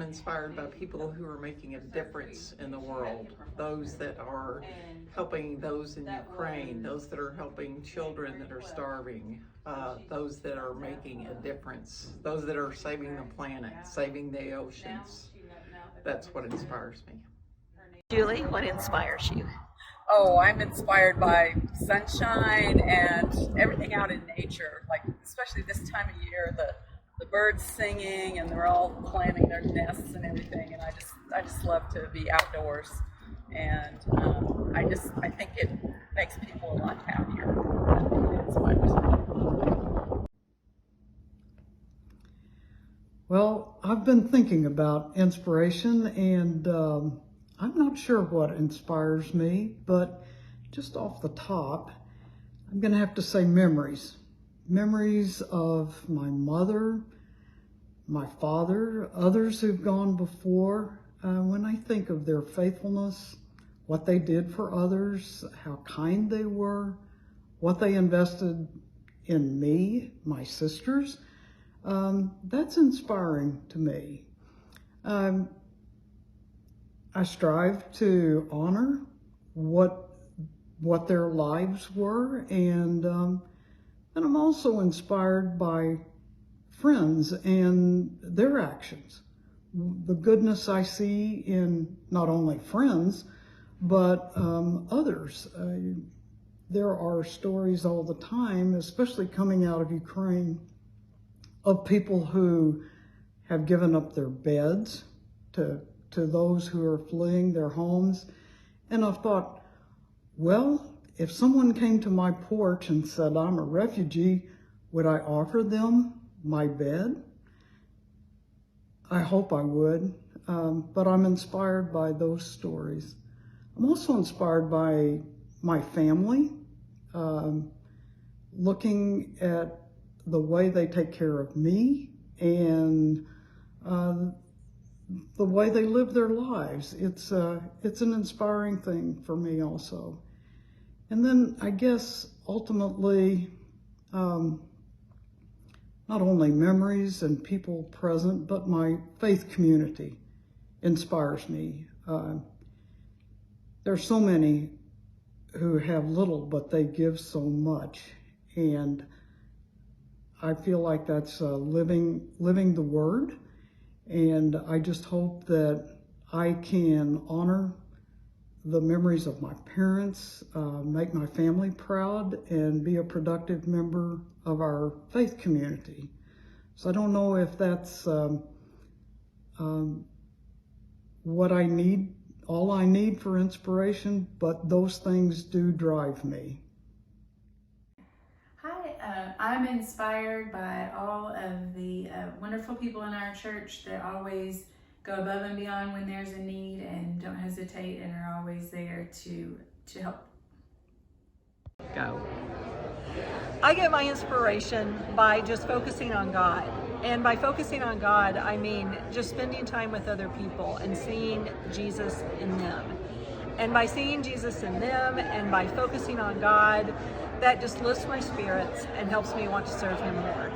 inspired by people who are making a difference in the world, those that are helping those in Ukraine, those that are helping children that are starving, those that are making a difference, those that are saving the planet, saving the oceans. That's what inspires me. Julie, what inspires you? Oh, I'm inspired by sunshine and everything out in nature, like especially this time of year, the birds singing and they're all planting their nests and everything, and I just love to be outdoors, and I think it makes people a lot happier. It inspires me. Well, I've been thinking about inspiration, and I'm not sure what inspires me, but just off the top, I'm going to have to say memories. Memories of my mother, my father, others who've gone before. When I think of their faithfulness, what they did for others, how kind they were, what they invested in me, my sisters, that's inspiring to me. I strive to honor what their lives were, and I'm also inspired by friends and their actions. The goodness I see in not only friends, but others. There are stories all the time, especially coming out of Ukraine, of people who have given up their beds to those who are fleeing their homes. And I've thought, well, if someone came to my porch and said, I'm a refugee, would I offer them my bed? I hope I would, but I'm inspired by those stories. I'm also inspired by my family, looking at the way they take care of me and the way they live their lives. It's an inspiring thing for me also. And then I guess ultimately, not only memories and people present, but my faith community inspires me. There's so many who have little, but they give so much. And I feel like that's living the word. And I just hope that I can honor the memories of my parents, make my family proud, and be a productive member of our faith community. So I don't know if that's what I need, all I need for inspiration, but those things do drive me. Hi, I'm inspired by all of the wonderful people in our church that always go above and beyond when there's a need and don't hesitate and are always there to help. Go. I get my inspiration by just focusing on God. And by focusing on God, I mean just spending time with other people and seeing Jesus in them. And by seeing Jesus in them and by focusing on God, that just lifts my spirits and helps me want to serve Him more.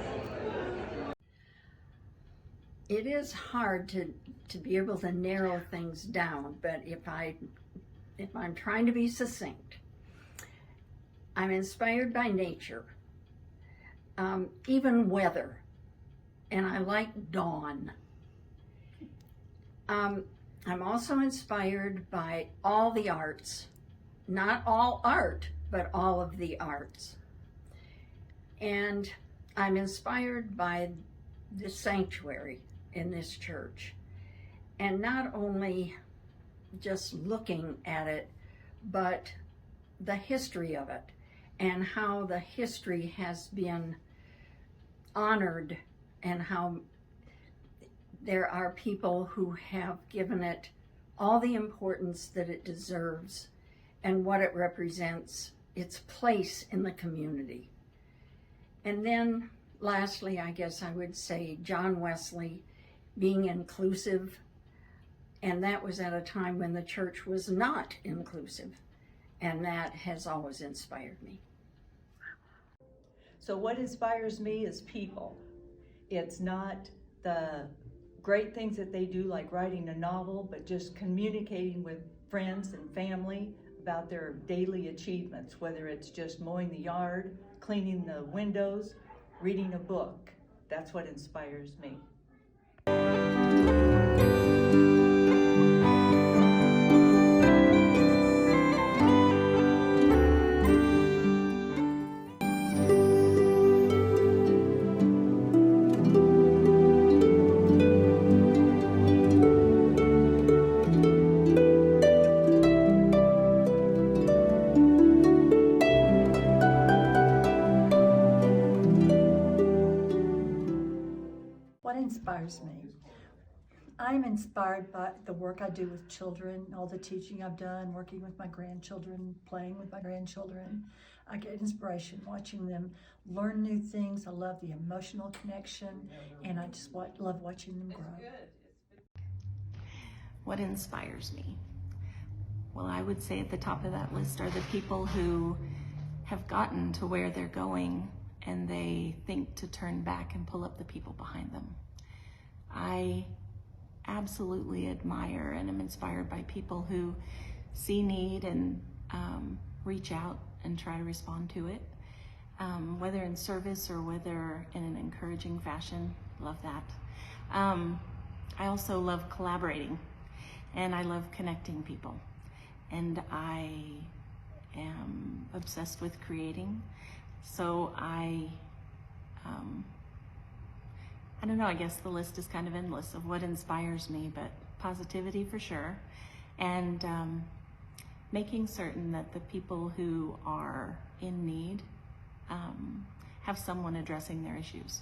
It is hard to be able to narrow things down, but if I'm trying to be succinct, I'm inspired by nature, even weather, and I like dawn. I'm also inspired by all the arts, not all art, but all of the arts. And I'm inspired by the sanctuary in this church, and not only just looking at it, but the history of it and how the history has been honored and how there are people who have given it all the importance that it deserves and what it represents, its place in the community. And then lastly, I guess I would say John Wesley being inclusive, and that was at a time when the church was not inclusive, and that has always inspired me. So what inspires me is people. It's not the great things that they do, like writing a novel, but just communicating with friends and family about their daily achievements, whether it's just mowing the yard, cleaning the windows, reading a book. That's what inspires me. What inspires me? I'm inspired by the work I do with children, all the teaching I've done, working with my grandchildren, playing with my grandchildren. I get inspiration watching them learn new things. I love the emotional connection, and I just love watching them grow. What inspires me? Well, I would say at the top of that list are the people who have gotten to where they're going and they think to turn back and pull up the people behind them. I absolutely admire and am inspired by people who see need and reach out and try to respond to it, whether in service or whether in an encouraging fashion. Love that. I also love collaborating, and I love connecting people, and I am obsessed with creating. So I don't know, I guess the list is kind of endless of what inspires me, but positivity for sure. And making certain that the people who are in need have someone addressing their issues.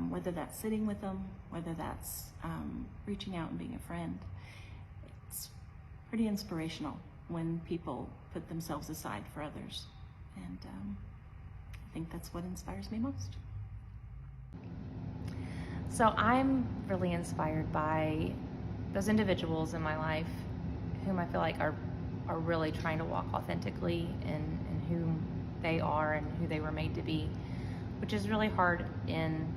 Whether that's sitting with them, whether that's reaching out and being a friend. It's pretty inspirational when people put themselves aside for others. And I think that's what inspires me most. So I'm really inspired by those individuals in my life whom I feel like are really trying to walk authentically in who they are and who they were made to be, which is really hard in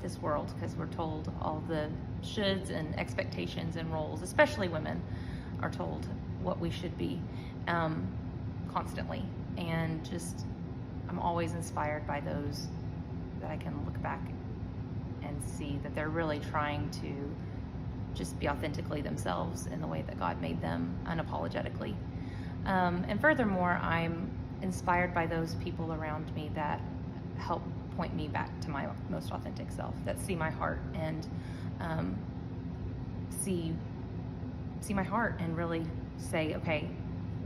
this world because we're told all the shoulds and expectations and roles, especially women, are told what we should be constantly. And just, I'm always inspired by those that I can look back and see that they're really trying to just be authentically themselves in the way that God made them, unapologetically. And furthermore, I'm inspired by those people around me that help point me back to my most authentic self, that see my heart and see my heart and really say, okay,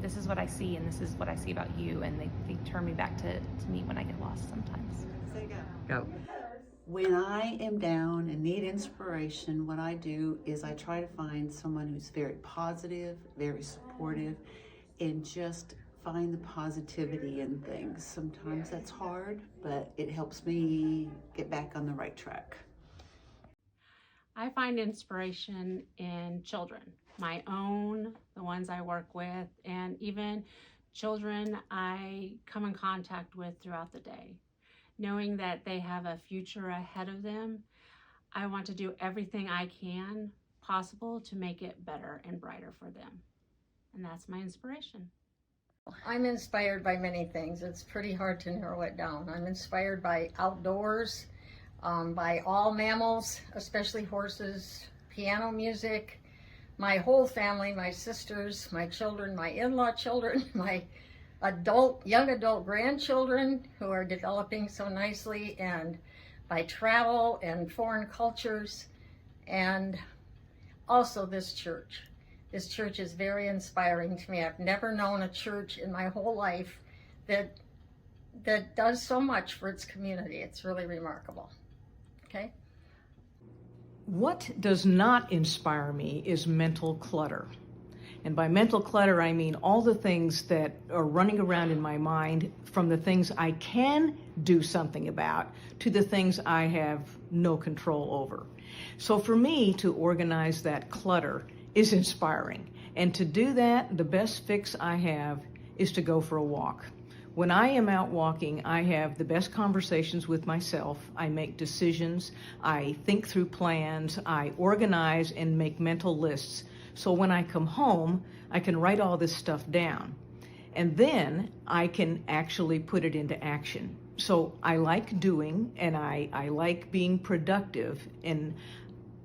this is what I see and this is what I see about you, and they turn me back to me when I get lost sometimes. Go. When I am down and need inspiration, what I do is I try to find someone who's very positive, very supportive, and just find the positivity in things. Sometimes that's hard, but it helps me get back on the right track. I find inspiration in children, my own, the ones I work with, and even children I come in contact with throughout the day. Knowing that they have a future ahead of them, I want to do everything I can possible to make it better and brighter for them. And that's my inspiration. I'm inspired by many things. It's pretty hard to narrow it down. I'm inspired by outdoors, by all mammals, especially horses, piano music, my whole family, my sisters, my children, my in-law children, my young adult grandchildren who are developing so nicely, and by travel and foreign cultures, and also this church. This church is very inspiring to me. I've never known a church in my whole life that does so much for its community. It's really remarkable. Okay? What does not inspire me is mental clutter. And by mental clutter, I mean all the things that are running around in my mind, from the things I can do something about to the things I have no control over. So for me to organize that clutter is inspiring. And to do that, the best fix I have is to go for a walk. When I am out walking, I have the best conversations with myself. I make decisions. I think through plans. I organize and make mental lists. So when I come home, I can write all this stuff down. And then I can actually put it into action. So I like doing, and I like being productive, and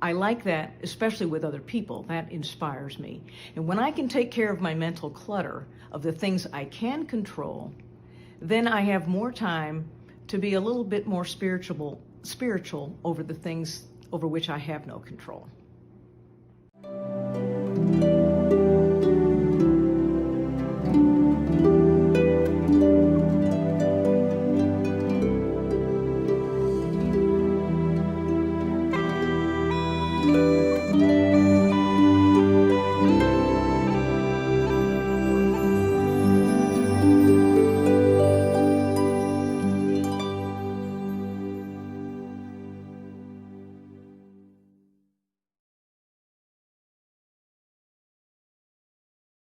I like that, especially with other people. That inspires me. And when I can take care of my mental clutter of the things I can control, then I have more time to be a little bit more spiritual over the things over which I have no control.